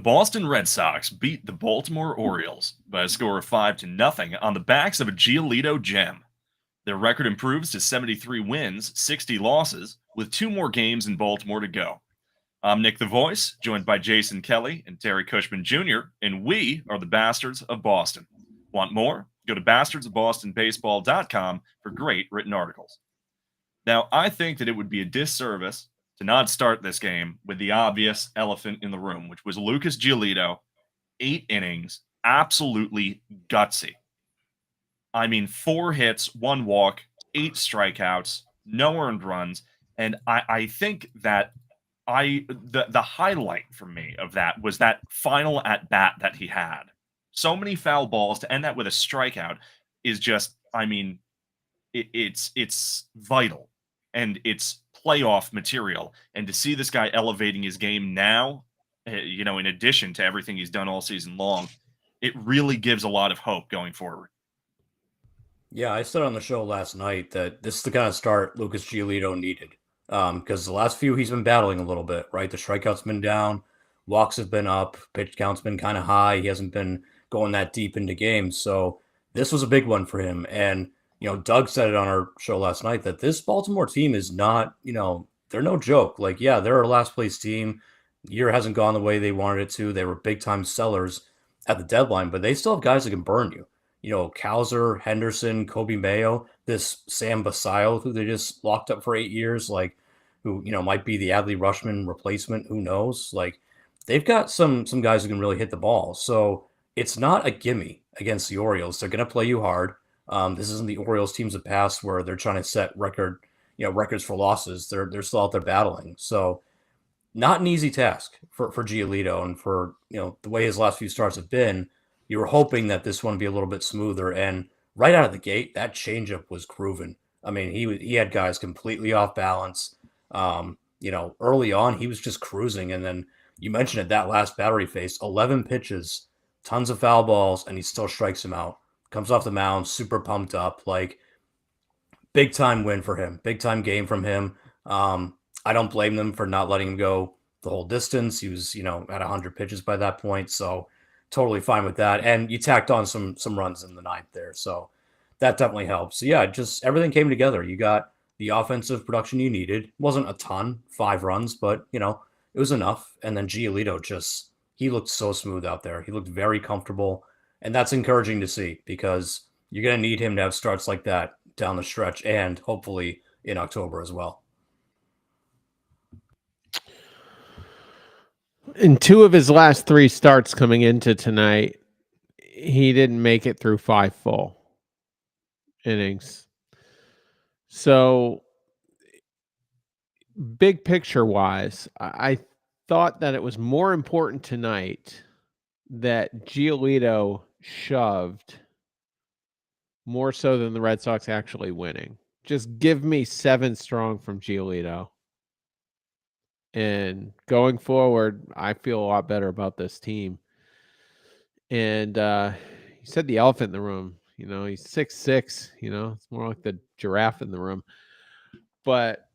The Boston Red Sox beat the Baltimore Orioles by a score of 5-0 on the backs of a Giolito gem. Their record improves to 73 wins, 60 losses, with 2 more games in Baltimore to go. I'm Nick the Voice, joined by Jason Kelly and Terry Cushman Jr., and we are the Bastards of Boston. Want more? Go to bastardsofbostonbaseball.com for great written articles. Now, I think that it would be a disservice to not start this game with the obvious elephant in the room, which was Lucas Giolito, 8 innings, absolutely gutsy. I mean, 4 hits, 1 walk, 8 strikeouts, no earned runs, and I think that the highlight for me of that was that final at bat that he had. So many foul balls to end that with a strikeout is just, I mean, it's vital and it's playoff material. And to see this guy elevating his game now, in addition to everything he's done all season long, it really gives a lot of hope going forward. Yeah, I said on the show last night that this is the kind of start Lucas Giolito needed. Because the last few he's been battling a little bit, right? The strikeouts been down, walks have been up, pitch count's been kind of high. He hasn't been going that deep into games. So this was a big one for him. And, Doug said it on our show last night that this Baltimore team is not, they're no joke. Like, yeah, they're a last place team. The year hasn't gone the way they wanted it to. They were big time sellers at the deadline, but they still have guys that can burn you. Cowser, Henderson, Kobe Mayo, this Sam Basayo, who they just locked up for 8 years, like, who, might be the Adley Rushman replacement. Who knows? Like, they've got some guys who can really hit the ball. So it's not a gimme against the Orioles. They're going to play you hard. This isn't the Orioles teams of past where they're trying to set records for losses. They're still out there battling. So not an easy task for Giolito, and for, the way his last few starts have been. You were hoping that this one would be a little bit smoother, and right out of the gate, that changeup was grooving. I mean, he had guys completely off balance. Early on, he was just cruising, and then you mentioned it, that last battery phase, 11 pitches, tons of foul balls, and he still strikes him out. Comes off the mound, super pumped up, like, big time win for him, big time game from him. I don't blame them for not letting him go the whole distance. He was, at 100 pitches by that point, so totally fine with that. And you tacked on some runs in the ninth there, so that definitely helps. So yeah, just everything came together. You got the offensive production you needed. Wasn't a ton, 5 runs, but it was enough. And then Giolito he looked so smooth out there. He looked very comfortable, and that's encouraging to see, because you're going to need him to have starts like that down the stretch, and hopefully in October as well. In 2 of his last 3 starts coming into tonight, he didn't make it through 5 full innings. So, big picture wise, I thought that it was more important tonight that Giolito shoved more so than the Red Sox actually winning. Just give me 7 strong from Giolito. And going forward, I feel a lot better about this team. And you said the elephant in the room. He's 6'6". It's more like the giraffe in the room. But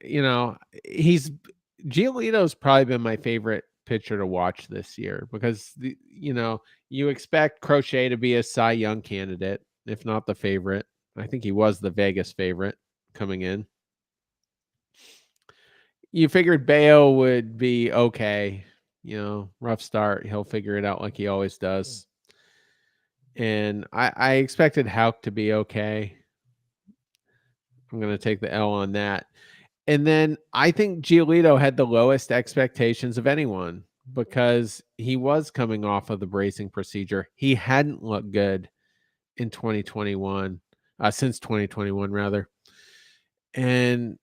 Giolito's probably been my favorite pitcher to watch this year, because you expect Crochet to be a Cy Young candidate, if not the favorite. I think he was the Vegas favorite coming in. You figured Bayo would be okay, rough start. He'll figure it out like he always does. And I expected Houck to be okay. I'm going to take the L on that. And then I think Giolito had the lowest expectations of anyone, because he was coming off of the bracing procedure. He hadn't looked good in 2021, since 2021 rather. And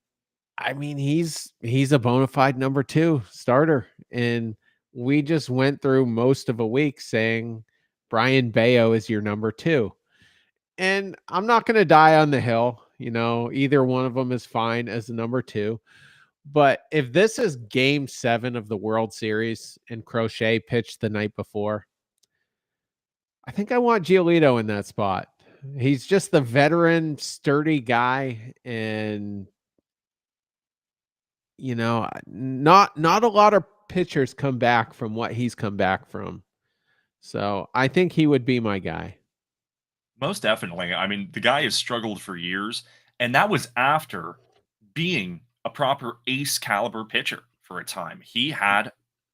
I mean, he's a bona fide number 2 starter. And we just went through most of a week saying Brian Bayo is your number 2. And I'm not going to die on the hill. Either one of them is fine as the number 2. But if this is game 7 of the World Series and Crochet pitched the night before, I think I want Giolito in that spot. He's just the veteran, sturdy guy, and not a lot of pitchers come back from what he's come back from. So I think he would be my guy. Most definitely. I mean, the guy has struggled for years, and that was after being a proper ace caliber pitcher for a time. He had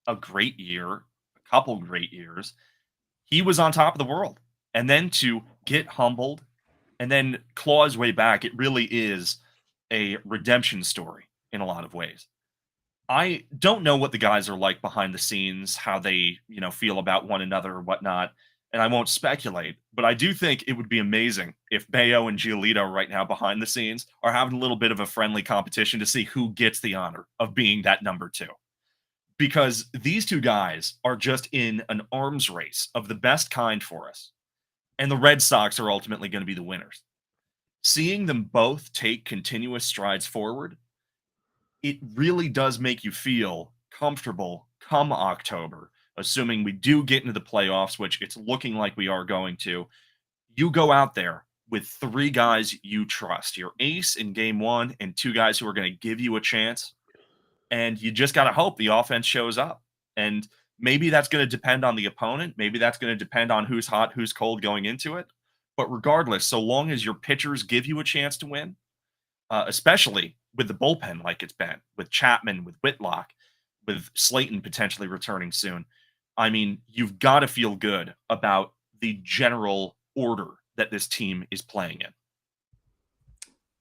a great year, a couple great years. He was on top of the world. And then to get humbled and then claw his way back, it really is a redemption story in a lot of ways. I don't know what the guys are like behind the scenes, how they, feel about one another or whatnot, and I won't speculate. But I do think it would be amazing if Bayo and Giolito right now behind the scenes are having a little bit of a friendly competition to see who gets the honor of being that number two. Because these two guys are just in an arms race of the best kind for us, and the Red Sox are ultimately going to be the winners. Seeing them both take continuous strides forward, it really does make you feel comfortable come October, assuming we do get into the playoffs, which it's looking like we are going to. You go out there with three guys you trust, your ace in game one, and two guys who are going to give you a chance. And you just got to hope the offense shows up. And maybe that's going to depend on the opponent. Maybe that's going to depend on who's hot, who's cold going into it. But regardless, so long as your pitchers give you a chance to win, especially with the bullpen like it's been, with Chapman, with Whitlock, with Slayton potentially returning soon. I mean, you've got to feel good about the general order that this team is playing in.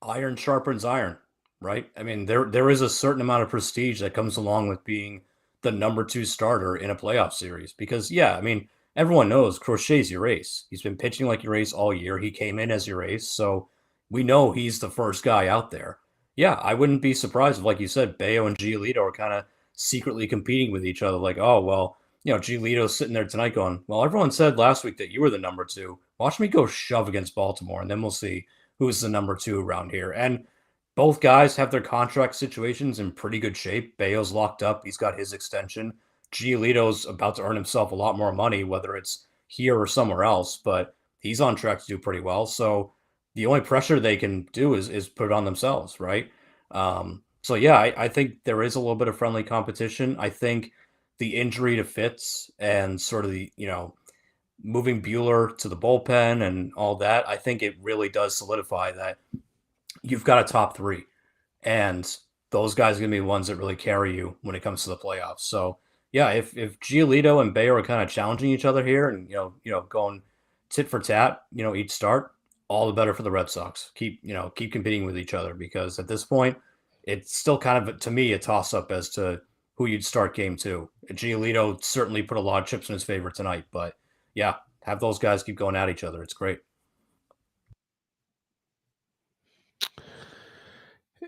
Iron sharpens iron, right? I mean, there is a certain amount of prestige that comes along with being the number two starter in a playoff series. Because, yeah, I mean, everyone knows Crochet's your ace. He's been pitching like your ace all year. He came in as your ace, so we know he's the first guy out there. Yeah, I wouldn't be surprised if, like you said, Bayo and Giolito are kind of secretly competing with each other. Like, oh, well, Giolito's sitting there tonight going, well, everyone said last week that you were the number two. Watch me go shove against Baltimore, and then we'll see who's the number two around here. And both guys have their contract situations in pretty good shape. Bayo's locked up. He's got his extension. Giolito's about to earn himself a lot more money, whether it's here or somewhere else, but he's on track to do pretty well. So the only pressure they can do is put it on themselves, right? So yeah, I think there is a little bit of friendly competition. I think the injury to Fitz and sort of the, moving Bueller to the bullpen and all that, I think it really does solidify that you've got a top three, and those guys are going to be the ones that really carry you when it comes to the playoffs. So yeah, if Giolito and Bayo are kind of challenging each other here and going tit for tat, each start, all the better for the Red Sox. Keep competing with each other, because at this point, it's still kind of, to me, a toss up as to who you'd start game two. Giolito certainly put a lot of chips in his favor tonight, but yeah, have those guys keep going at each other. It's great.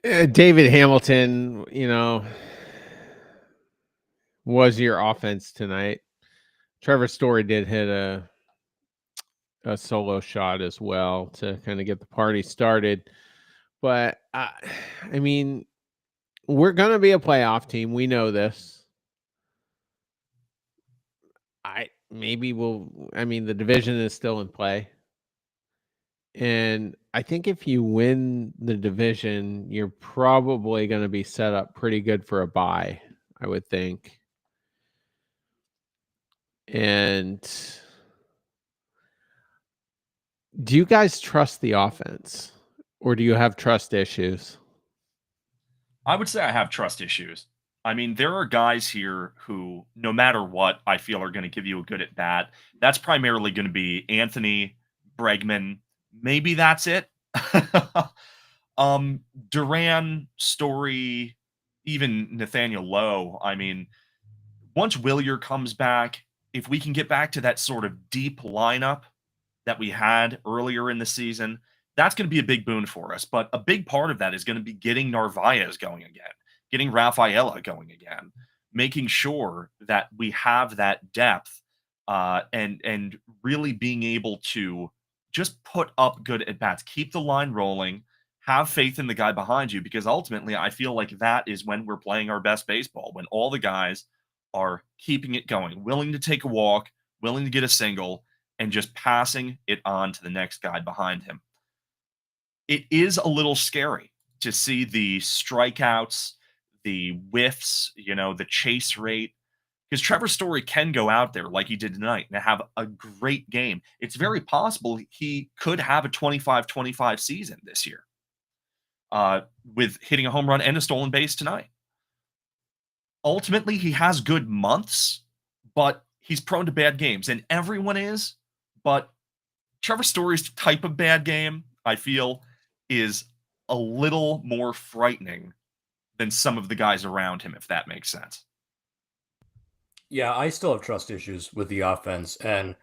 David Hamilton, was your offense tonight. Trevor Story did hit a solo shot as well to kind of get the party started. But, I mean, we're going to be a playoff team. We know this. The division is still in play. And I think if you win the division, you're probably going to be set up pretty good for a bye, I would think. And do you guys trust the offense, or do you have trust issues? I would say I have trust issues. I mean, there are guys here who, no matter what, I feel are going to give you a good at bat. That's primarily going to be Anthony, Bregman. Maybe that's it. Duran, Story, even Nathaniel Lowe. I mean, once Willier comes back, if we can get back to that sort of deep lineup that we had earlier in the season, that's going to be a big boon for us. But a big part of that is going to be getting Narvaez going again, getting Rafaela going again, making sure that we have that depth, and really being able to just put up good at bats, keep the line rolling, have faith in the guy behind you, because ultimately I feel like that is when we're playing our best baseball, when all the guys are keeping it going, willing to take a walk, willing to get a single, and just passing it on to the next guy behind him. It is a little scary to see the strikeouts, the whiffs, the chase rate. Because Trevor Story can go out there like he did tonight and have a great game. It's very possible he could have a 25-25 season this year with hitting a home run and a stolen base tonight. Ultimately, he has good months, but he's prone to bad games, and everyone is. But Trevor Story's type of bad game, I feel, is a little more frightening than some of the guys around him, if that makes sense. Yeah, I still have trust issues with the offense, and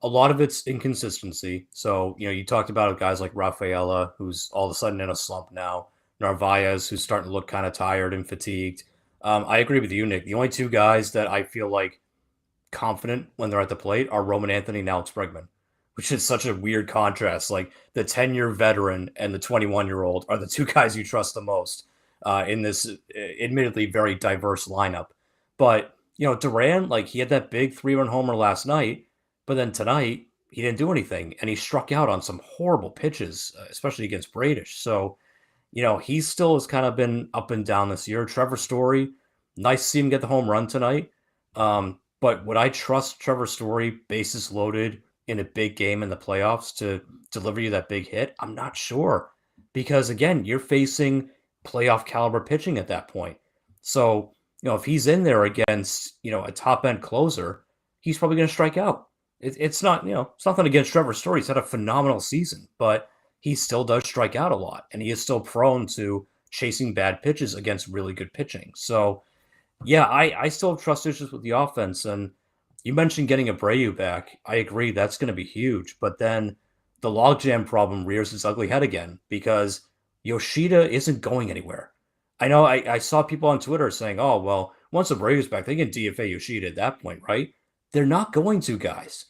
a lot of it's inconsistency. So, you talked about guys like Rafaela, who's all of a sudden in a slump now, Narvaez, who's starting to look kind of tired and fatigued. I agree with you, Nick. The only two guys that I feel like confident when they're at the plate are Roman Anthony and Alex Bregman, which is such a weird contrast. Like the 10-year veteran and the 21-year-old are the two guys you trust the most in this admittedly very diverse lineup. But, Duran, like he had that big 3-run homer last night, but then tonight he didn't do anything and he struck out on some horrible pitches, especially against Bradish. So, he still has kind of been up and down this year. Trevor Story, nice to see him get the home run tonight. But would I trust Trevor Story, bases loaded, in a big game in the playoffs to deliver you that big hit? I'm not sure. Because again, you're facing playoff caliber pitching at that point. So, if he's in there against, a top end closer, he's probably going to strike out. It's not, it's nothing against Trevor Story. He's had a phenomenal season, but he still does strike out a lot, and he is still prone to chasing bad pitches against really good pitching. So, yeah, I still have trust issues with the offense. And you mentioned getting Abreu back. I agree, that's going to be huge. But then the logjam problem rears its ugly head again because Yoshida isn't going anywhere. I know I saw people on Twitter saying, oh, well, once Abreu's back, they can DFA Yoshida at that point, right? They're not going to, guys.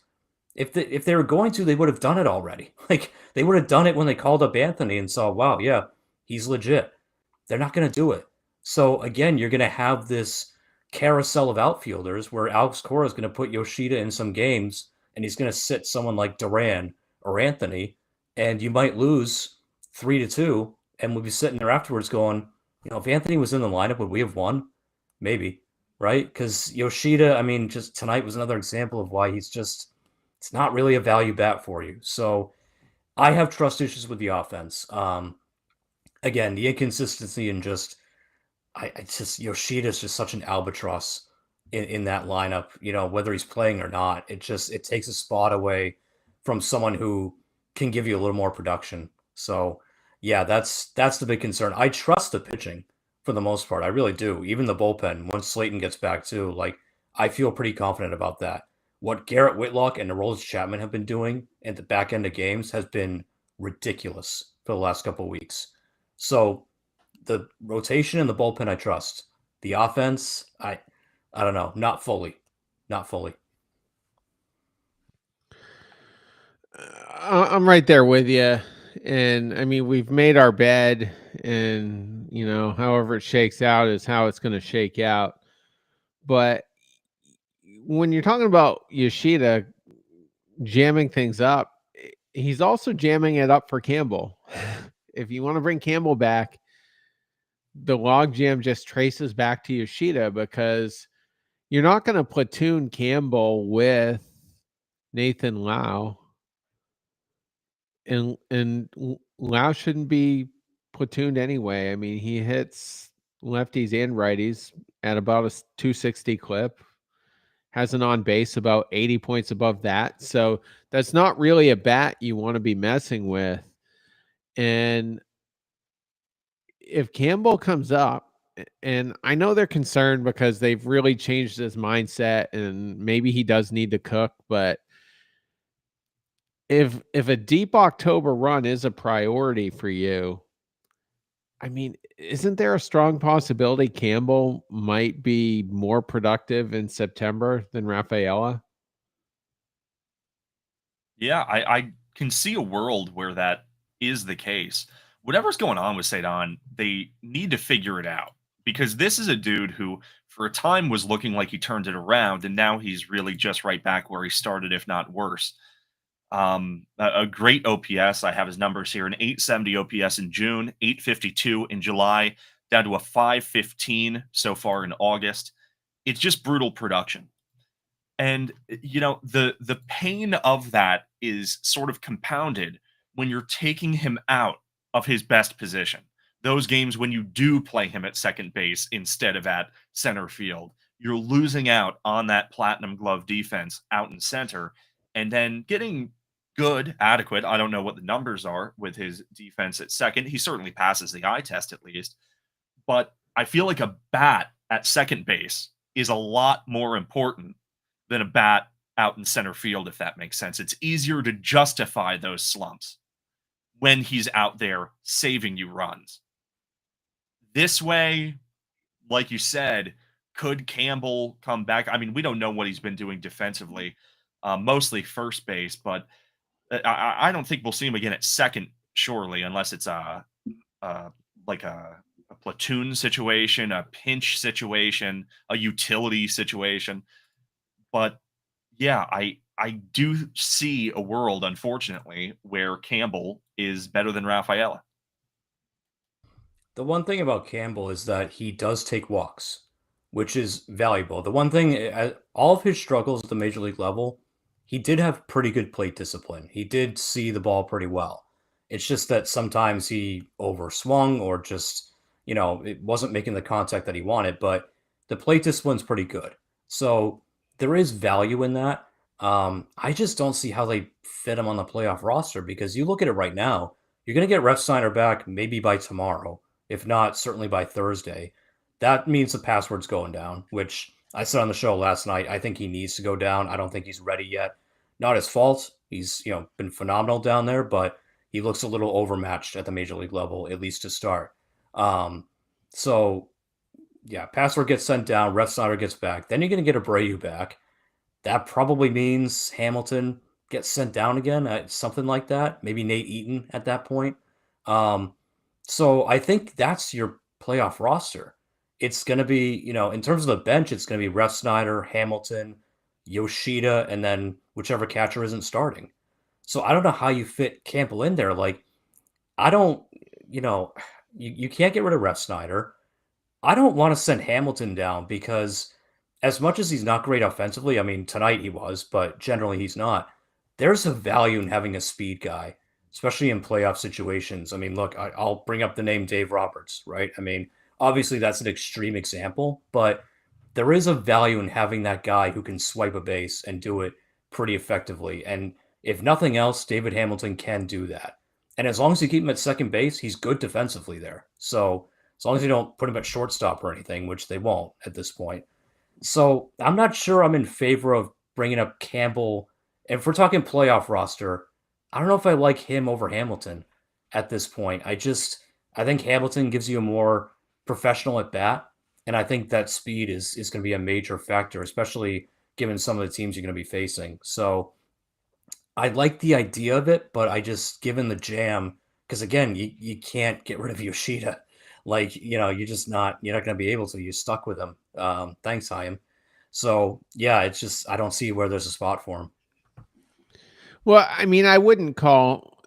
If they were going to, they would have done it already. Like, they would have done it when they called up Anthony and saw, wow, yeah, he's legit. They're not going to do it. So, again, you're going to have this carousel of outfielders where Alex Cora is going to put Yoshida in some games and he's going to sit someone like Duran or Anthony, and you might lose 3-2, and we'll be sitting there afterwards going, if Anthony was in the lineup, would we have won? Maybe, right? Because Yoshida, I mean, just tonight was another example of why it's not really a value bat for you. So I have trust issues with the offense. Again, the inconsistency and just Yoshida's just such an albatross in that lineup, whether he's playing or not. It takes a spot away from someone who can give you a little more production. So yeah, that's the big concern. I trust the pitching for the most part. I really do. Even the bullpen, once Slayton gets back too, like I feel pretty confident about that. What Garrett Whitlock and Aroldis Chapman have been doing at the back end of games has been ridiculous for the last couple of weeks. So the rotation and the bullpen, I trust. The offense, I don't know, not fully. I'm right there with you. And I mean, we've made our bed, and however it shakes out is how it's going to shake out. But when you're talking about Yoshida jamming things up, he's also jamming it up for Campbell. If you want to bring Campbell back, the logjam just traces back to Yoshida because you're not going to platoon Campbell with Nathan Lau. And Lau shouldn't be platooned anyway. I mean, he hits lefties and righties at about a 260 clip, has an on base about 80 points above that. So that's not really a bat you want to be messing with. And if Campbell comes up, and I know they're concerned because they've really changed his mindset and maybe he does need to cook, but if a deep October run is a priority for you, I mean, isn't there a strong possibility Campbell might be more productive in September than Rafaela? Yeah, I can see a world where that is the case. Whatever's going on with Cedon, they need to figure it out because this is a dude who, for a time, was looking like he turned it around, and now he's really just right back where he started, if not worse. A great OPS. I have his numbers here: an 870 OPS in June, 852 in July, down to a 515 so far in August. it's just brutal production. And the pain of that is sort of compounded when you're taking him out of his best position. Those games when you do play him at second base instead of at center field, you're losing out on that platinum glove defense out in center, and then getting good, adequate. I don't know what the numbers are with his defense at second. He certainly passes the eye test at least, but I feel like a bat at second base is a lot more important than a bat out in center field, if that makes sense. It's easier to justify those slumps when he's out there saving you runs. This way, like you said, could Campbell come back? I mean, we don't know what he's been doing defensively, mostly first base, but I don't think we'll see him again at second, surely, unless it's like a platoon situation, a pinch situation, a utility situation. But yeah, I do see a world, unfortunately, where Campbell is better than Rafaela. The one thing about Campbell is that he does take walks, which is valuable. The one thing, all of his struggles at the major league level, he did have pretty good plate discipline. He did see the ball pretty well. It's just that sometimes he overswung or just, it wasn't making the contact that he wanted, but the plate discipline's pretty good. So there is value in that. I just don't see how they fit him on the playoff roster because you look at it right now, you're going to get Refsnyder back maybe by tomorrow, if not certainly by Thursday. That means the password's going down, which I said on the show last night. I think he needs to go down. I don't think he's ready yet. Not his fault. He's been phenomenal down there, but he looks a little overmatched at the major league level, at least to start. So yeah, password gets sent down. Refsnyder gets back. Then you're going to get Abreu back. That probably means Hamilton gets sent down again, something like that. Maybe Nate Eaton at that point. So I think that's your playoff roster. It's going to be, in terms of the bench, it's going to be Refsnyder, Hamilton, Yoshida, and then whichever catcher isn't starting. So I don't know how you fit Campbell in there. Like, I don't, you can't get rid of Refsnyder. I don't want to send Hamilton down because as much as he's not great offensively, I mean, tonight he was, but generally he's not. There's a value in having a speed guy, especially in playoff situations. I mean, look, I'll bring up the name Dave Roberts, right? I mean, obviously that's an extreme example, but there is a value in having that guy who can swipe a base and do it pretty effectively. And if nothing else, David Hamilton can do that. And as long as you keep him at second base, he's good defensively there. So as long as you don't put him at shortstop or anything, which they won't at this point. So I'm not sure I'm in favor of bringing up Campbell. If we're talking playoff roster, I don't know if I like him over Hamilton at this point. I think Hamilton gives you a more professional at bat, and I think that speed is going to be a major factor, especially given some of the teams you're going to be facing. So I like the idea of it, but given the jam, because again, you can't get rid of Yoshida. Like, you're not going to be able to. You're stuck with him. Thanks, Chaim. So yeah, it's just I don't see where there's a spot for him. Well, I mean, I wouldn't call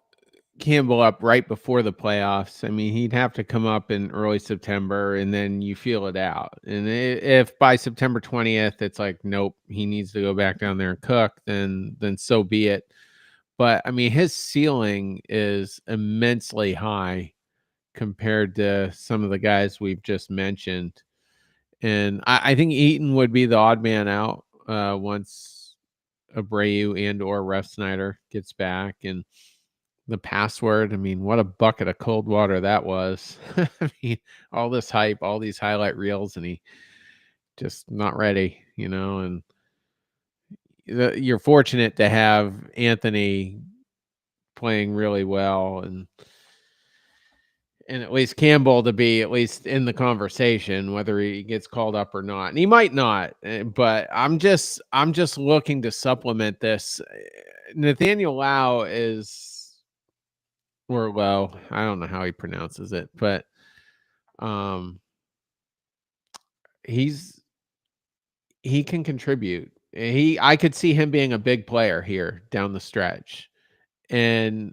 Campbell up right before the playoffs. I mean, he'd have to come up in early September and then you feel it out. And if by September 20th, it's like, nope, he needs to go back down there and cook, then so be it. But I mean, his ceiling is immensely high compared to some of the guys we've just mentioned. And I think Eaton would be the odd man out once Abreu and or Refsnyder gets back. And the password, I mean, what a bucket of cold water that was. I mean, all this hype, all these highlight reels, and he just not ready, and you're fortunate to have Anthony playing really well and at least Campbell to be at least in the conversation, whether he gets called up or not. And he might not, but I'm just looking to supplement this. Nathaniel Lau or Low. I don't know how he pronounces it, but he can contribute. I could see him being a big player here down the stretch. And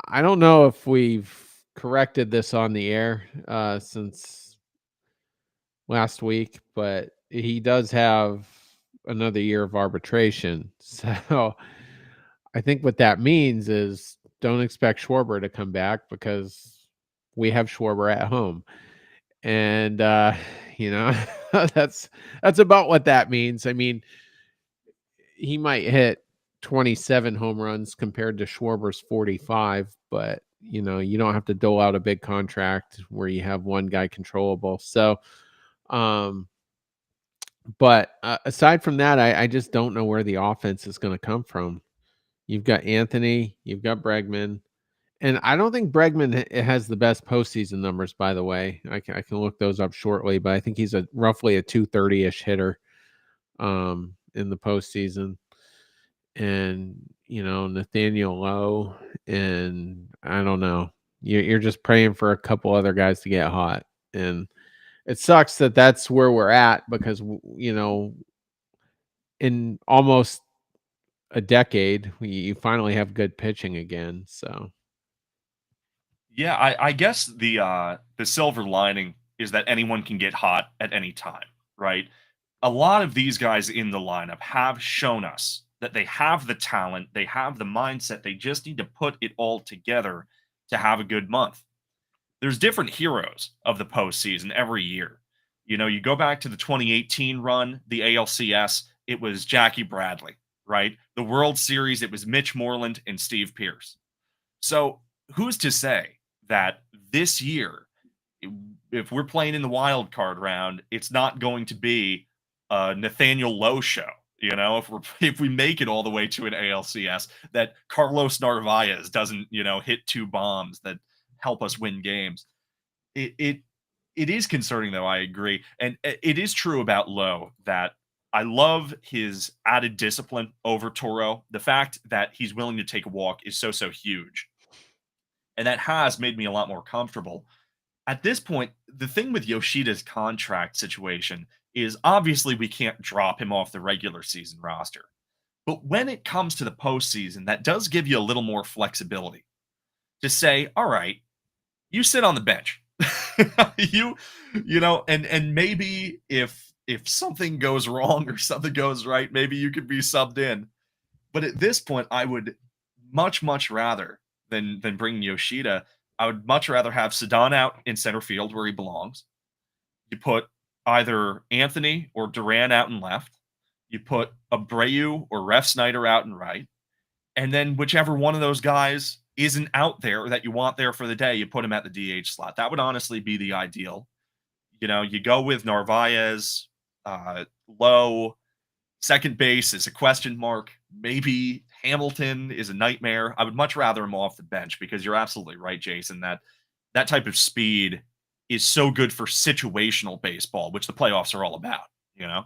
I don't know if we've corrected this on the air since last week, but he does have another year of arbitration. So I think what that means is don't expect Schwarber to come back because we have Schwarber at home. And you know, that's about what that means. I mean, he might hit 27 home runs compared to Schwarber's 45, but you know, you don't have to dole out a big contract where you have one guy controllable. So, but aside from that, I just don't know where the offense is going to come from. You've got Anthony, you've got Bregman, and I don't think Bregman has the best postseason numbers. By the way, I can look those up shortly, but I think he's roughly a 230-ish hitter in the postseason. And you know, Nathaniel Lowe, and I don't know. You're just praying for a couple other guys to get hot, and it sucks that that's where we're at because you know, in almost a decade, you finally have good pitching again. So Yeah, I guess the silver lining is that anyone can get hot at any time, right? A lot of these guys in the lineup have shown us that they have the talent, they have the mindset, they just need to put it all together to have a good month. There's different heroes of the postseason every year. You know, you go back to the 2018 run, the ALCS, it was Jackie Bradley, right? The World Series, it was Mitch Moreland and Steve Pearce. So who's to say that this year, if we're playing in the wild card round, it's not going to be a Nathaniel Lowe show? You know, if we make it all the way to an ALCS, that Carlos Narvaez doesn't, you know, hit two bombs that help us win games. It is concerning, though. I agree, and it is true about Lowe that I love his added discipline over Toro. The fact that he's willing to take a walk is so huge. And that has made me a lot more comfortable. At this point, the thing with Yoshida's contract situation is obviously we can't drop him off the regular season roster. But when it comes to the postseason, that does give you a little more flexibility to say, all right, you sit on the bench. you know, and maybe if something goes wrong or something goes right, maybe you could be subbed in. But at this point, I would much rather than bringing Yoshida. I would much rather have Sedon out in center field where he belongs. You put either Anthony or Duran out in left. You put Abreu or Ref Snyder out in right. And then whichever one of those guys isn't out there that you want there for the day, you put him at the DH slot. That would honestly be the ideal. You know, you go with Narvaez, Lowe. Second base is a question mark. Maybe Hamilton is a nightmare. I would much rather him off the bench because you're absolutely right, Jason, that type of speed is so good for situational baseball, which the playoffs are all about, you know?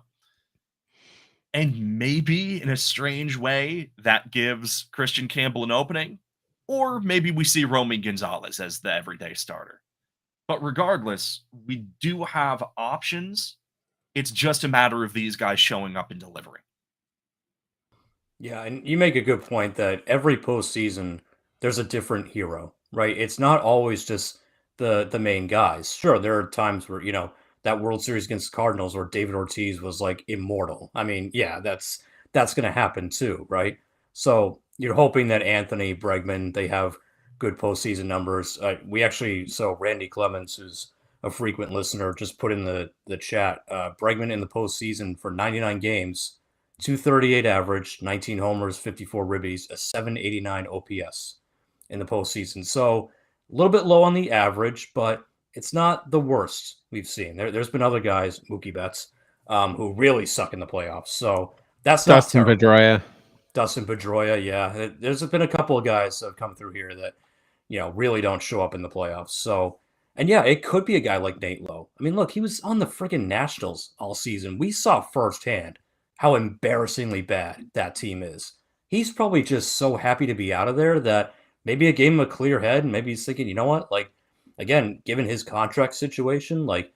And maybe in a strange way, that gives Christian Campbell an opening, or maybe we see Romy Gonzalez as the everyday starter. But regardless, we do have options. It's just a matter of these guys showing up and delivering. Yeah, and you make a good point that every postseason there's a different hero, right? It's not always just the main guys. Sure, there are times where, you know, that World Series against the Cardinals where David Ortiz was like immortal. I mean, yeah, that's going to happen too, right? So you're hoping that Anthony Bregman they have good postseason numbers. So Randy Clemens, who's a frequent listener, just put in the chat. Bregman in the postseason for 99 games, 238 average, 19 homers, 54 ribbies, a 789 OPS in the postseason. So a little bit low on the average, but it's not the worst we've seen. There's been other guys, Mookie Betts, who really suck in the playoffs. So that's not Dustin terrible. Pedroia. Dustin Pedroia, yeah. There's been a couple of guys that have come through here that, you know, really don't show up in the playoffs. So, and yeah, it could be a guy like Nate Lowe. I mean, look, he was on the freaking Nationals all season. We saw firsthand how embarrassingly bad that team is. He's probably just so happy to be out of there that maybe it gave him a clear head. And maybe he's thinking, you know what? Like, again, given his contract situation, like,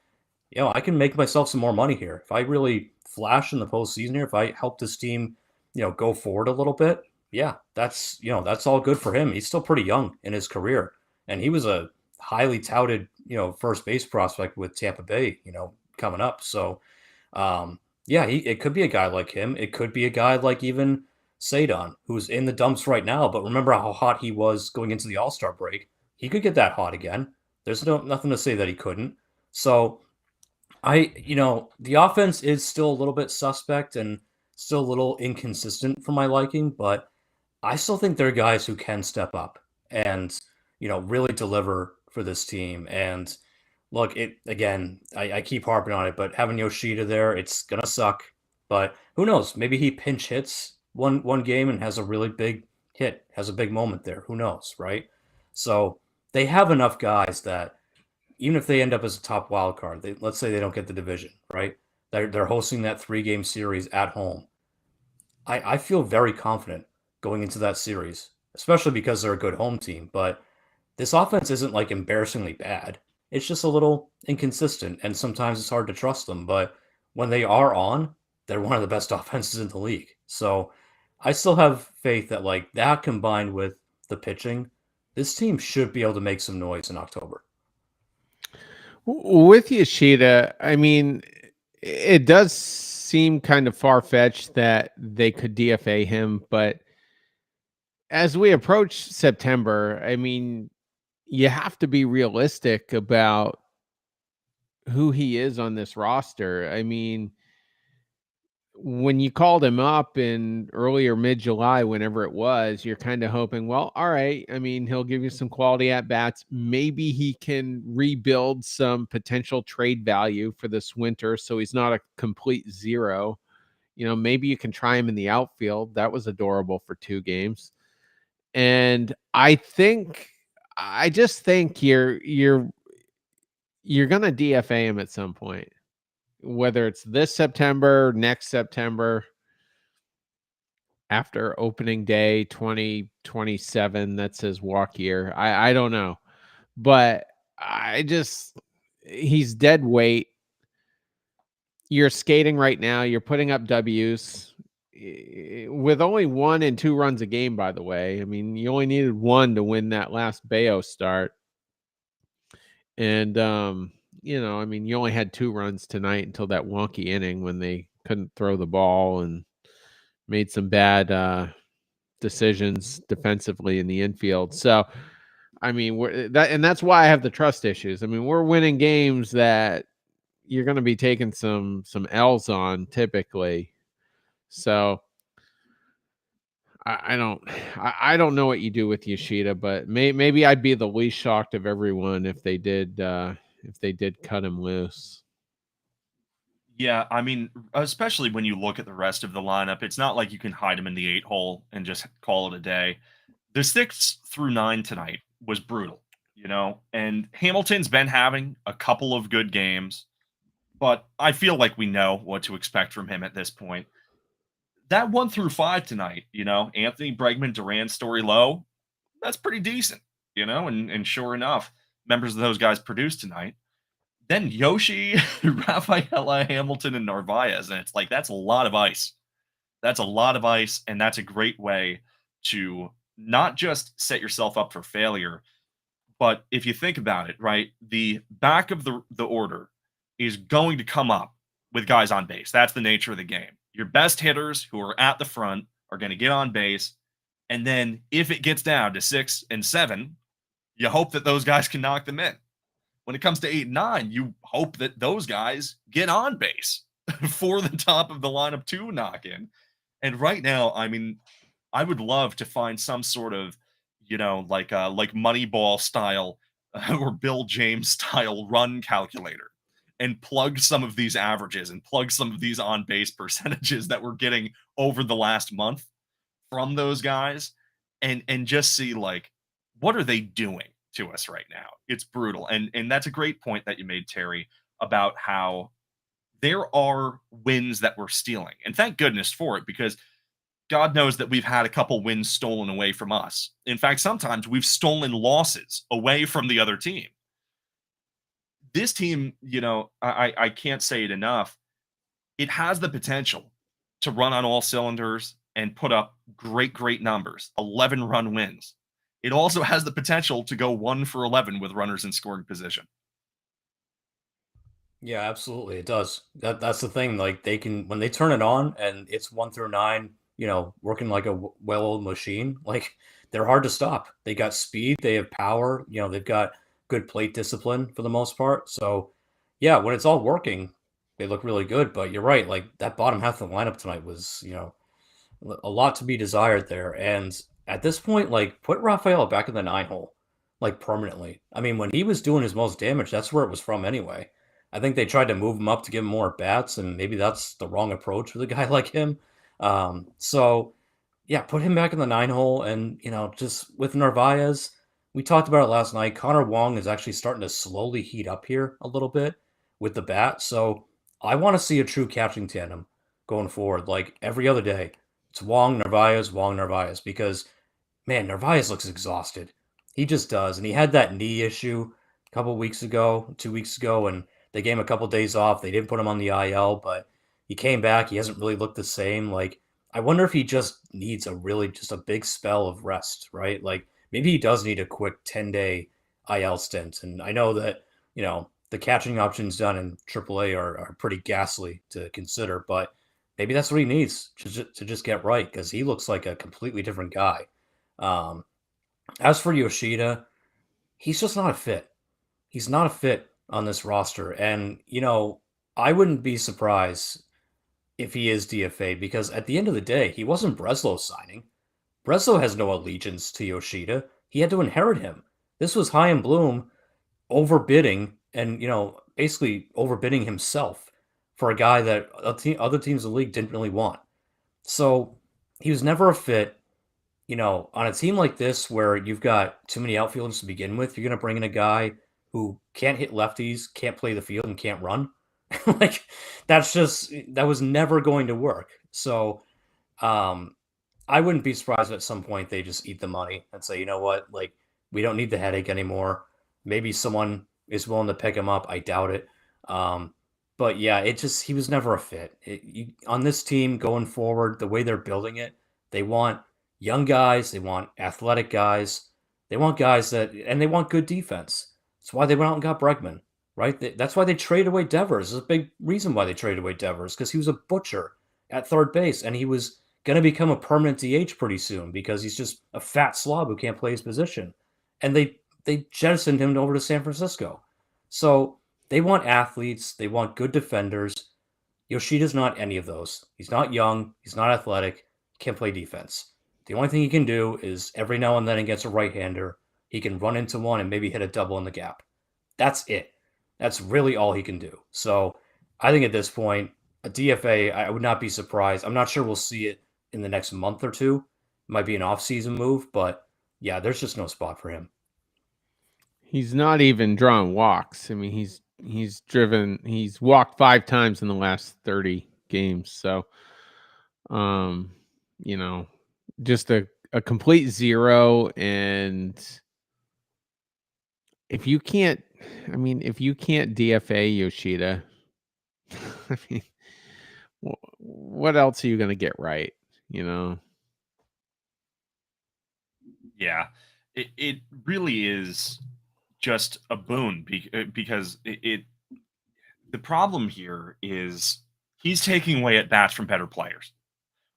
you know, I can make myself some more money here. If I really flash in the postseason here, if I help this team, you know, go forward a little bit, yeah, that's all good for him. He's still pretty young in his career. And he was a highly touted, you know, first base prospect with Tampa Bay, you know, coming up. So, Yeah, it could be a guy like him. It could be a guy like even Sadon, who's in the dumps right now. But remember how hot he was going into the All-Star break. He could get that hot again. There's nothing to say that he couldn't. So the offense is still a little bit suspect and still a little inconsistent for my liking, but I still think there are guys who can step up and, really deliver for this team. And look, it again, I keep harping on it, but having Yoshida there, it's gonna suck. But who knows? Maybe he pinch hits one game and has a really big hit, has a big moment there. Who knows, right? So they have enough guys that even if they end up as a top wild card, let's say they don't get the division, right? They're hosting that 3-game series at home. I feel very confident going into that series, especially because they're a good home team. But this offense isn't like embarrassingly bad. It's just a little inconsistent, and sometimes it's hard to trust them. But when they are on, they're one of the best offenses in the league. So I still have faith that like that combined with the pitching, this team should be able to make some noise in October. With Yoshida, I mean, it does seem kind of far-fetched that they could DFA him, but as we approach September, I mean, you have to be realistic about who he is on this roster. I mean, when you called him up in earlier mid-July, whenever it was, you're kind of hoping, well, all right. I mean, he'll give you some quality at bats. Maybe he can rebuild some potential trade value for this winter, so he's not a complete zero. Maybe you can try him in the outfield. That was adorable for 2 games. And I just think you're gonna DFA him at some point, whether it's this September, next September, after opening day 2027. That's his walk year. I don't know, but he's dead weight. You're skating right now. You're putting up W's with only 1 and 2 runs a game, by the way. I mean, you only needed 1 to win that last Bayo start. And, I mean, you only had 2 runs tonight until that wonky inning when they couldn't throw the ball and made some bad decisions defensively in the infield. So, I mean, that's why I have the trust issues. I mean, we're winning games that you're going to be taking some L's on typically. So I don't know what you do with Yoshida, but maybe I'd be the least shocked of everyone if they did cut him loose. Yeah, I mean, especially when you look at the rest of the lineup, it's not like you can hide him in the 8 hole and just call it a day. The 6 through 9 tonight was brutal, and Hamilton's been having a couple of good games, but I feel like we know what to expect from him at this point. That 1 through 5 tonight, Anthony Bregman, Duran, Story Low, that's pretty decent, and sure enough, members of those guys produced tonight. Then Yoshi, Rafaela, Hamilton, and Narvaez, and it's like that's a lot of ice. That's a lot of ice, and that's a great way to not just set yourself up for failure, but if you think about it, right, the back of the order is going to come up with guys on base. That's the nature of the game. Your best hitters who are at the front are going to get on base, and then if it gets down to 6 and 7, you hope that those guys can knock them in. When it comes to 8 and 9, you hope that those guys get on base for the top of the lineup to knock in. And right now, I mean, I would love to find some sort of, like Moneyball style or Bill James style run calculator and plug some of these averages and plug some of these on base percentages that we're getting over the last month from those guys and just see like what are they doing to us right now. It's brutal. And that's a great point that you made, Terry, about how there are wins that we're stealing. And thank goodness for it, because God knows that we've had a couple wins stolen away from us. In fact, sometimes we've stolen losses away from the other team. This team, I can't say it enough. It has the potential to run on all cylinders and put up great numbers, 11-run wins. It also has the potential to go 1 for 11 with runners in scoring position. Yeah, absolutely. It does. That's the thing. Like they can when they turn it on and it's 1 through 9, working like a well-oiled machine, like they're hard to stop. They got speed, they have power, they've got good plate discipline for the most part. So yeah, when it's all working, they look really good. But you're right, like that bottom half of the lineup tonight was, a lot to be desired there. And at this point, like put Rafael back in the 9 hole, like permanently. I mean, when he was doing his most damage, that's where it was from anyway. I think they tried to move him up to give him more bats, and maybe that's the wrong approach with a guy like him. So yeah, put him back in the 9 hole, and just with Narvaez, we talked about it last night. Connor Wong is actually starting to slowly heat up here a little bit with the bat. So I want to see a true catching tandem going forward, like every other day. It's Wong, Narvaez, because man, Narvaez looks exhausted. He just does, and he had that knee issue a couple weeks ago, 2 weeks ago, and they gave him a couple days off. They didn't put him on the IL, but he came back. He hasn't really looked the same. Like, I wonder if he just needs just a big spell of rest, right? Like, maybe he does need a quick 10-day IL stint. And I know that, the catching options done in AAA are pretty ghastly to consider, but maybe that's what he needs to just get right because he looks like a completely different guy. Um, as for Yoshida, he's just not a fit. He's not a fit on this roster. And, I wouldn't be surprised if he is DFA because at the end of the day, he wasn't Breslow's signing. Breslow has no allegiance to Yoshida. He had to inherit him. This was Chaim Bloom overbidding and, basically overbidding himself for a guy that other teams in the league didn't really want. So he was never a fit. On a team like this where you've got too many outfielders to begin with, you're going to bring in a guy who can't hit lefties, can't play the field, and can't run. Like that was never going to work. So, um, I wouldn't be surprised if at some point they just eat the money and say, you know what, like we don't need the headache anymore. Maybe someone is willing to pick him up. I doubt it. But yeah, he was never a fit. On this team going forward, the way they're building it, they want young guys, they want athletic guys, they want guys and they want good defense. That's why they went out and got Bregman, right? That's why they traded away Devers. There's a big reason why they traded away Devers because he was a butcher at third base and he was going to become a permanent DH pretty soon because he's just a fat slob who can't play his position. And they jettisoned him over to San Francisco. So they want athletes, they want good defenders. Yoshida's not any of those. He's not young, he's not athletic, he can't play defense. The only thing he can do is every now and then against a right-hander, he can run into one and maybe hit a double in the gap. That's it. That's really all he can do. So I think at this point, a DFA, I would not be surprised. I'm not sure we'll see it in the next month or two. It might be an off-season move, but yeah, there's just no spot for him. He's not even drawing walks. I mean, he's walked 5 times in the last 30 games. So, um, you know, just a complete zero. And if you can't DFA Yoshida, I mean, what else are you going to get right? Yeah, it really is just a boon because the problem here is he's taking away at bats from better players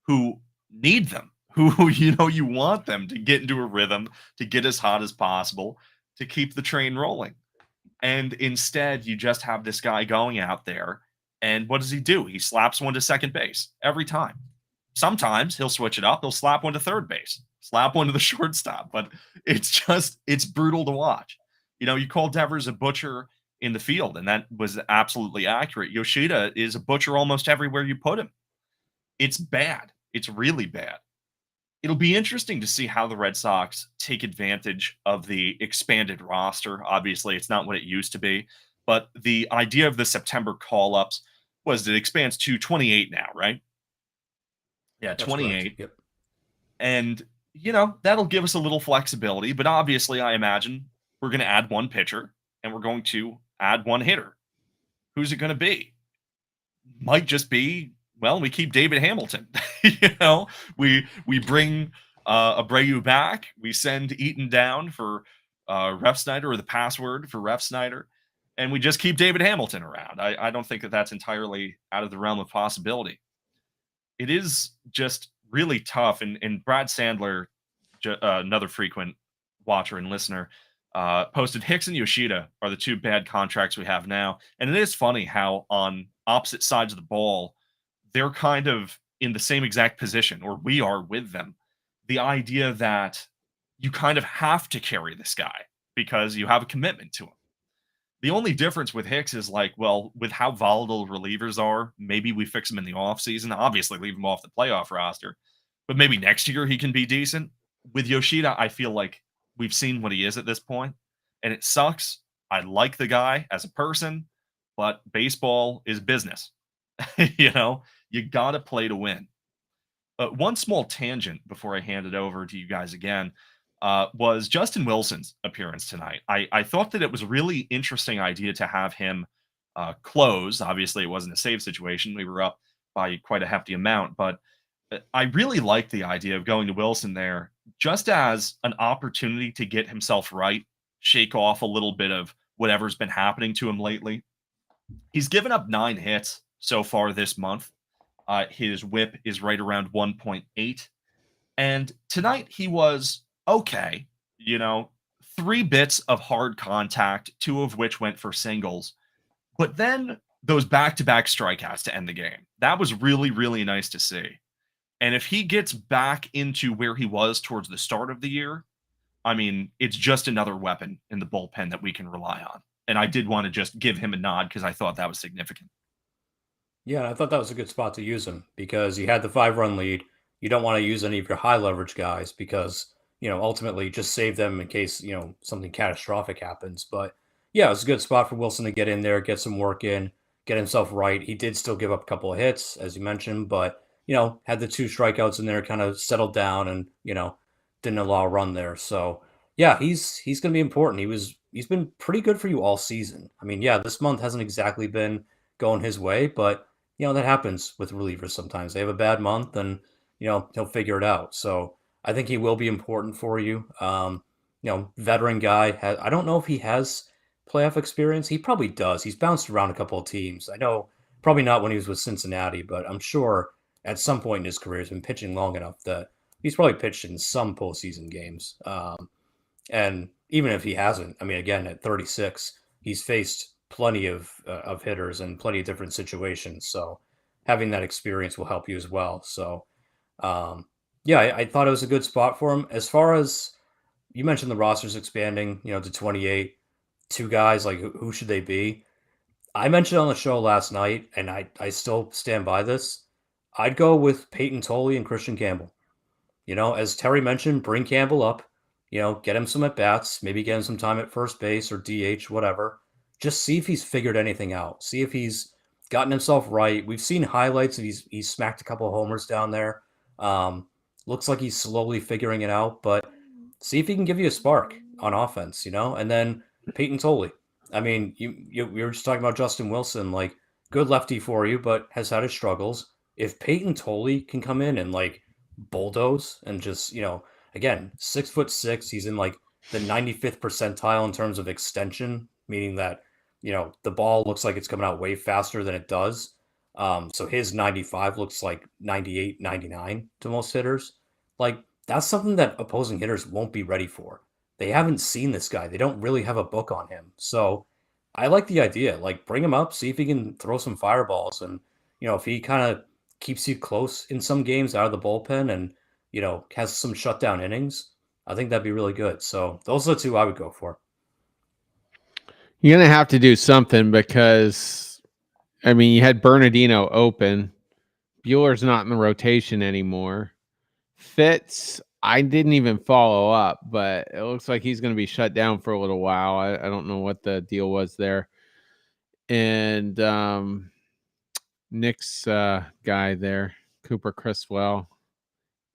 who need them, who you want them to get into a rhythm, to get as hot as possible, to keep the train rolling. And instead, you just have this guy going out there, and what does he do? He slaps one to second base every time. Sometimes he'll switch it up. He'll slap one to third base, slap one to the shortstop. But it's brutal to watch. You call Devers a butcher in the field, and that was absolutely accurate. Yoshida is a butcher almost everywhere you put him. It's bad. It's really bad. It'll be interesting to see how the Red Sox take advantage of the expanded roster. Obviously, it's not what it used to be, but the idea of the September call-ups was it expands to 28 now, right? Yeah, That's 28. correct. Yep. And, that'll give us a little flexibility, but obviously I imagine we're going to add one pitcher and we're going to add one hitter. Who's it going to be? Might just be, well, we keep David Hamilton. We bring Abreu back. We send Eaton down for Ref Snyder, or the password for Ref Snyder. and we just keep David Hamilton around. I don't think that that's entirely out of the realm of possibility. It is just really tough. And Brad Sandler, another frequent watcher and listener, posted Hicks and Yoshida are the two bad contracts we have now. And it is funny how on opposite sides of the ball, they're kind of in the same exact position, or we are with them. The idea that you kind of have to carry this guy because you have a commitment to him. The only difference with Hicks is like, well, with how volatile relievers are, maybe we fix him in the offseason. Obviously, leave him off the playoff roster, but maybe next year he can be decent. With Yoshida, I feel like we've seen what he is at this point, and it sucks. I like the guy as a person, but baseball is business. You got to play to win. One small tangent before I hand it over to you guys again was Justin Wilson's appearance tonight. I thought that it was a really interesting idea to have him close. Obviously, it wasn't a save situation. We were up by quite a hefty amount, but I really like the idea of going to Wilson there just as an opportunity to get himself right, shake off a little bit of whatever's been happening to him lately. He's given up 9 hits so far this month. His whip is right around 1.8. And tonight he was okay. 3 bits of hard contact, 2 of which went for singles. But then those back-to-back strikeouts to end the game. That was really, really nice to see. And if he gets back into where he was towards the start of the year, I mean, it's just another weapon in the bullpen that we can rely on. And I did want to just give him a nod because I thought that was significant. Yeah, I thought that was a good spot to use him because you had the 5-run lead. You don't want to use any of your high leverage guys because, ultimately just save them in case, something catastrophic happens. But yeah, it's a good spot for Wilson to get in there, get some work in, get himself right. He did still give up a couple of hits, as you mentioned, but, had the 2 strikeouts in there, kind of settled down and, didn't allow a run there. So yeah, he's going to be important. He's been pretty good for you all season. I mean, yeah, this month hasn't exactly been going his way, but that happens with relievers sometimes. They have a bad month and, he'll figure it out. So I think he will be important for you. Veteran guy. I don't know if he has playoff experience. He probably does. He's bounced around a couple of teams. I know probably not when he was with Cincinnati, but I'm sure at some point in his career he's been pitching long enough that he's probably pitched in some postseason games. And even if he hasn't, I mean, again, at 36, he's faced plenty of hitters and plenty of different situations. So having that experience will help you as well. So, I thought it was a good spot for him. As far as you mentioned, the roster's expanding, to 28, 2 guys, like who should they be? I mentioned on the show last night, and I still stand by this. I'd go with Peyton Tolley and Christian Campbell. As Terry mentioned, bring Campbell up, get him some at-bats, maybe get him some time at first base or DH, whatever. Just see if he's figured anything out. See if he's gotten himself right. We've seen highlights of he's smacked a couple of homers down there. Looks like he's slowly figuring it out, but see if he can give you a spark on offense, And then Peyton Tolley. I mean, we were just talking about Justin Wilson, like good lefty for you, but has had his struggles. If Peyton Tolley can come in and like bulldoze and just, again, 6'6", he's in like the 95th percentile in terms of extension, meaning that the ball looks like it's coming out way faster than it does. So his 95 looks like 98, 99 to most hitters. Like, that's something that opposing hitters won't be ready for. They haven't seen this guy. They don't really have a book on him. So I like the idea. Like, bring him up, see if he can throw some fireballs. And, if he kind of keeps you close in some games out of the bullpen and, has some shutdown innings, I think that'd be really good. So those are the 2 I would go for. You're going to have to do something because, I mean, you had Bernardino open. Bueller's not in the rotation anymore. Fitz, I didn't even follow up, but it looks like he's going to be shut down for a little while. I don't know what the deal was there. And Nick's guy there, Cooper Criswell,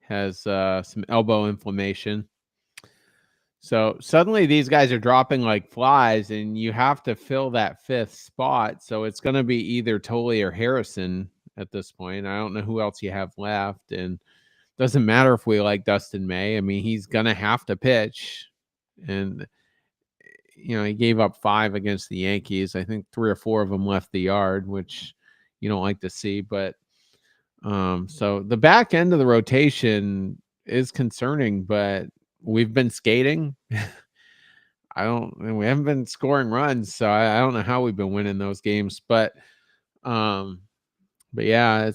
has some elbow inflammation. So suddenly these guys are dropping like flies, and you have to fill that 5th spot. So it's going to be either Tolley or Harrison at this point. I don't know who else you have left, and doesn't matter if we like Dustin May. I mean, he's going to have to pitch, and he gave up 5 against the Yankees. I think 3 or 4 of them left the yard, which you don't like to see. But so the back end of the rotation is concerning, but we've been skating. We haven't been scoring runs, so I don't know how we've been winning those games. But yeah,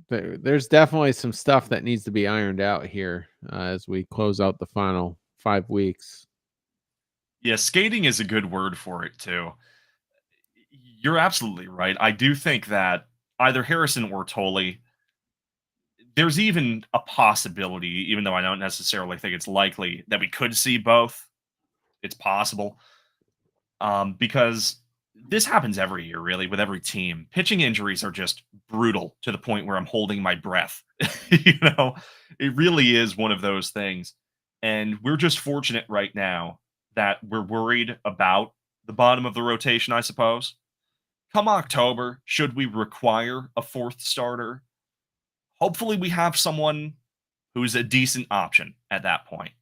there's definitely some stuff that needs to be ironed out here as we close out the final 5 weeks. Yeah, skating is a good word for it too. You're absolutely right. I do think that either Harrison or Tolley, there's even a possibility, even though I don't necessarily think it's likely, that we could see both. It's possible. Because this happens every year, really, with every team. Pitching injuries are just brutal to the point where I'm holding my breath. It really is one of those things. And we're just fortunate right now that we're worried about the bottom of the rotation, I suppose. Come October, should we require a fourth starter, hopefully we have someone who's a decent option at that point.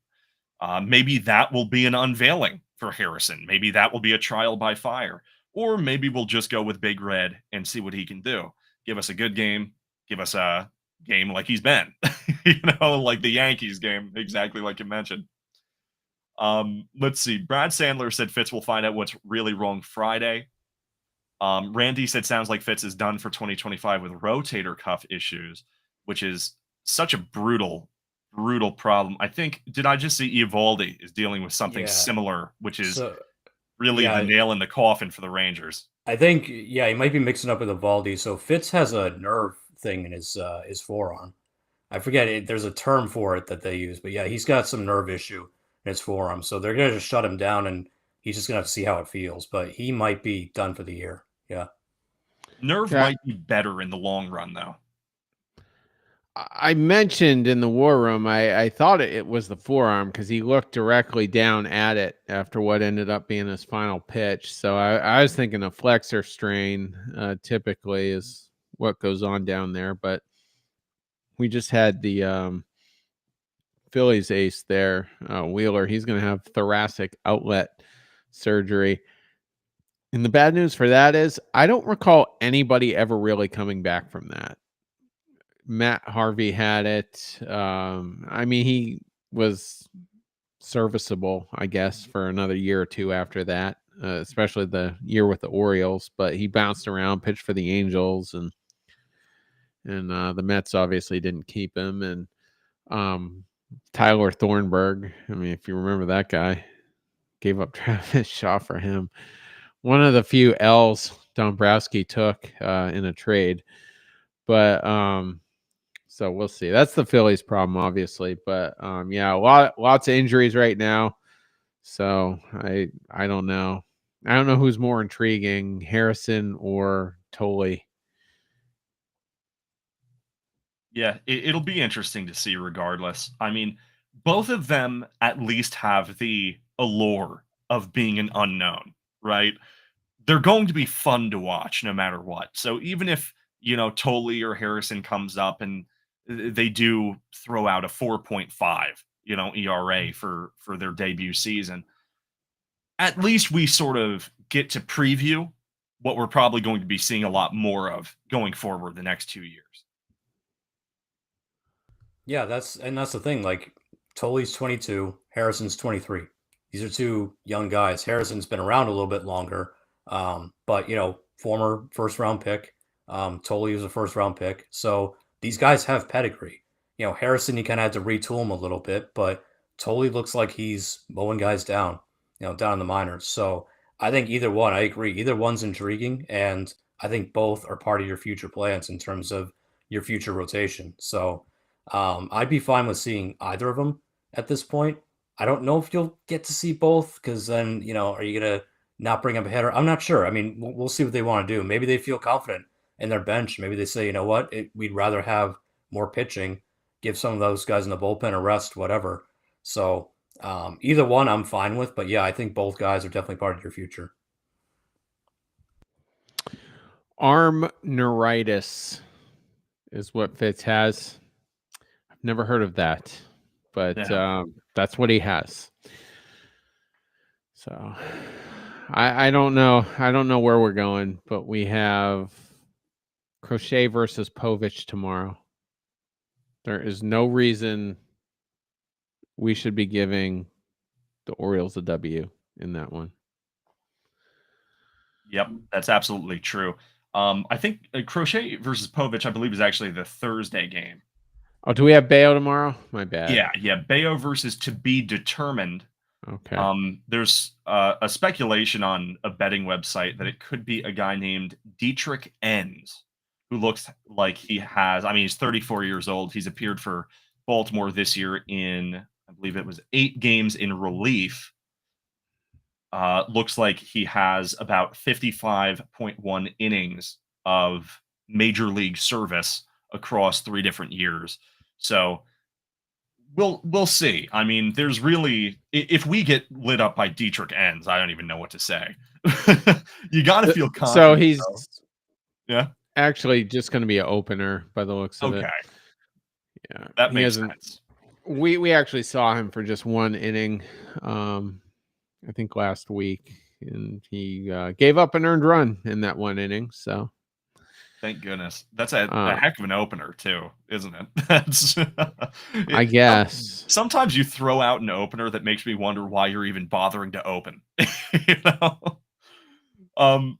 Maybe that will be an unveiling for Harrison. Maybe that will be a trial by fire. Or maybe we'll just go with Big Red and see what he can do. Give us a good game. Give us a game like he's been. Like the Yankees game, exactly like you mentioned. Let's see. Brad Sandler said Fitz will find out what's really wrong Friday. Randy said sounds like Fitz is done for 2025 with rotator cuff issues, which is such a brutal problem. I think, did I just see Eovaldi is dealing with something similar, which is really the nail in the coffin for the Rangers. I think, he might be mixing up with Eovaldi. So Fitz has a nerve thing in his forearm. I forget it. There's a term for it that they use, but yeah, he's got some nerve issue in his forearm. So they're gonna just shut him down, and he's just gonna have to see how it feels. But he might be done for the year. Yeah, nerve might be better in the long run, though. I mentioned in the war room, I thought it was the forearm because he looked directly down at it after what ended up being his final pitch. So I was thinking a flexor strain typically is what goes on down there. But we just had the Phillies ace there, Wheeler. He's going to have thoracic outlet surgery. And the bad news for that is I don't recall anybody ever really coming back from that. Matt Harvey had it. I mean, he was serviceable, I guess, for another year or two after that, especially the year with the Orioles. But he bounced around, pitched for the Angels, and the Mets obviously didn't keep him. And Tyler Thornburg, I mean, if you remember that guy, gave up Travis Shaw for him. One of the few L's Dombrowski took in a trade. But so we'll see. That's the Phillies' problem, obviously. But lots of injuries right now. So I don't know. I don't know who's more intriguing, Harrison or Tolley. Yeah, it'll be interesting to see regardless. I mean, both of them at least have the allure of being an unknown, right? They're going to be fun to watch no matter what. So even if, Tolley or Harrison comes up and they do throw out a 4.5, ERA for their debut season, at least we sort of get to preview what we're probably going to be seeing a lot more of going forward the next 2 years. Yeah, that's the thing. Like Tolley's 22, Harrison's 23. These are two young guys. Harrison's been around a little bit longer, but former first round pick. Tolley was a first round pick. So these guys have pedigree. Harrison, you kind of had to retool him a little bit, but Tolley looks like he's mowing guys down, down in the minors. So I think either one, I agree, either one's intriguing, and I think both are part of your future plans in terms of your future rotation. So I'd be fine with seeing either of them at this point. I don't know if you'll get to see both because then, are you going to not bring up a hitter? I'm not sure. I mean, we'll see what they want to do. Maybe they feel confident in their bench. Maybe they say, you know what, we'd rather have more pitching, give some of those guys in the bullpen a rest, whatever. So either one I'm fine with. But yeah, I think both guys are definitely part of your future. Arm neuritis is what Fitz has. I've never heard of that, but that's what he has. So I don't know. I don't know where we're going, but we have Crochet versus Povich tomorrow. There is no reason we should be giving the Orioles a W in that one. Yep, that's absolutely true. I think Crochet versus Povich, I believe, is actually the Thursday game. Oh, do we have Bayo tomorrow? My bad. Yeah. Bayo versus to be determined. Okay. There's a speculation on a betting website that it could be a guy named Dietrich Enns, who looks like he has. I mean, he's 34 years old. He's appeared for Baltimore this year in, I believe it was 8 games in relief. Looks like he has about 55.1 innings of major league service across 3 different years. So we'll see. I mean, there's really, if we get lit up by Dietrich Enns, I don't even know what to say. You got to feel confident. So he's yeah, actually just going to be an opener by the looks of it. okay, Yeah, that he makes hasn't. sense. We actually saw him for just 1 inning, I think last week, and he gave up an earned run in that 1 inning. So Thank goodness. That's a heck of an opener too, isn't it? That's I guess. Sometimes you throw out an opener that makes me wonder why you're even bothering to open. You know?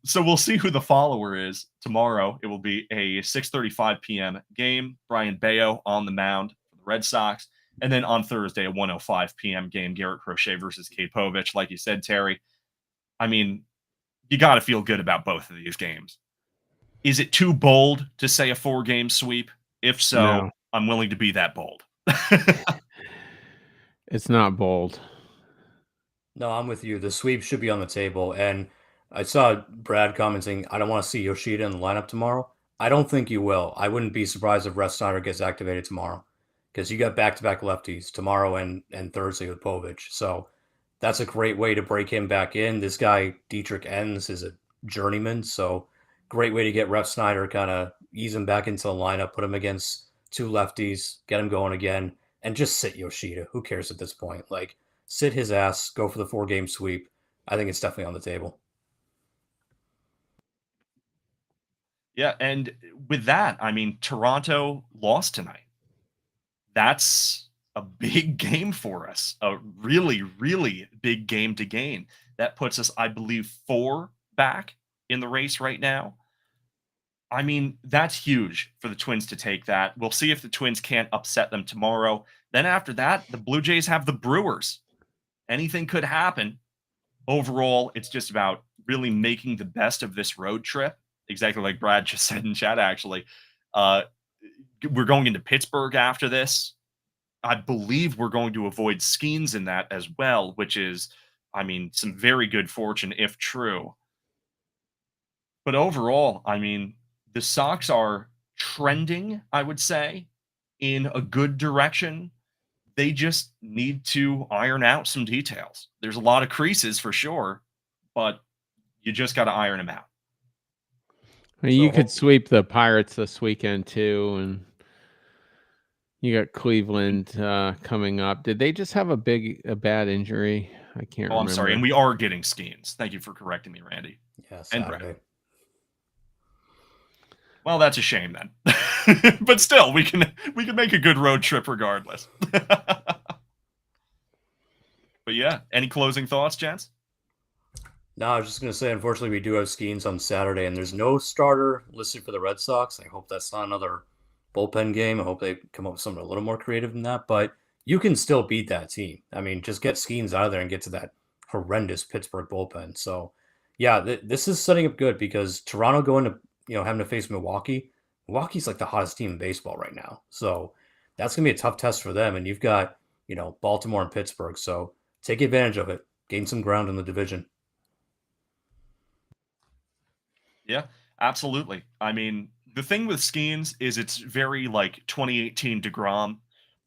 So we'll see who the follower is tomorrow. It will be a 6:35 p.m. game. Brian Bayo on the mound for the Red Sox. And then on Thursday, a 1:05 p.m. game, Garrett Crochet versus Kate Povich. Like you said, Terry, I mean, you got to feel good about both of these games. Is it too bold to say a 4-game sweep? If so, No. I'm willing to be that bold. It's not bold. No, I'm with you. The sweep should be on the table. And I saw Brad commenting, I don't want to see Yoshida in the lineup tomorrow. I don't think you will. I wouldn't be surprised if Rest Snyder gets activated tomorrow because you got back-to-back lefties tomorrow and Thursday with Povich. So that's a great way to break him back in. This guy, Dietrich Enns, is a journeyman. So great way to get Ref Snyder, kind of ease him back into the lineup, put him against 2 lefties, get him going again, and just sit Yoshida. Who cares at this point? Like, sit his ass, go for the 4-game sweep. I think it's definitely on the table. Yeah, and with that, I mean, Toronto lost tonight. That's a big game for us. A really, really big game to gain. That puts us, I believe, 4 back in the race right now. I mean, that's huge for the Twins to take that. We'll see if the Twins can't upset them tomorrow. Then after that, the Blue Jays have the Brewers. Anything could happen. Overall, it's just about really making the best of this road trip. Exactly like Brad just said in chat, actually. We're going into Pittsburgh after this. I believe we're going to avoid Skeens in that as well, which is, I mean, some very good fortune if true. But overall, I mean, the Sox are trending, I would say, in a good direction. They just need to iron out some details. There's a lot of creases for sure, but you just got to iron them out. You could sweep the Pirates this weekend too, and you got Cleveland coming up. Did they just have a bad injury? I can't remember. I'm sorry, and we are getting Skeens. Thank you for correcting me, Randy. Yeah, and Saturday. Brad. Well, that's a shame then. But still, we can make a good road trip regardless. But yeah, any closing thoughts, gents? No, I was just going to say, unfortunately, we do have Skeens on Saturday, and there's no starter listed for the Red Sox. I hope that's not another bullpen game. I hope they come up with something a little more creative than that. But you can still beat that team. I mean, just get Skeens out of there and get to that horrendous Pittsburgh bullpen. So, yeah, this is setting up good because Toronto going to, having to face Milwaukee. Milwaukee's like the hottest team in baseball right now. So that's going to be a tough test for them. And you've got, Baltimore and Pittsburgh. So take advantage of it. Gain some ground in the division. Yeah, absolutely. I mean, the thing with Skeens is it's very like 2018 DeGrom,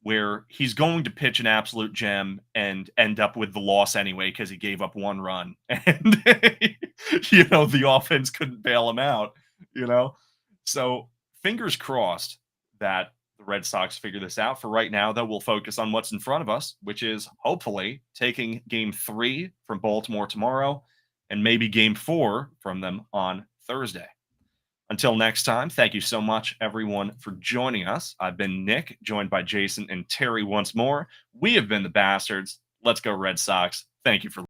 where he's going to pitch an absolute gem and end up with the loss anyway because he gave up 1 run. And, the offense couldn't bail him out, So fingers crossed that the the Red Sox figure this out. For right now, though, we'll focus on what's in front of us, which is hopefully taking Game 3 from Baltimore tomorrow and maybe Game 4 from them on Thursday. Until next time, thank you so much, everyone, for joining us. I've been Nick, joined by Jason and Terry once more. We have been the Bastards. Let's go, Red Sox. Thank you for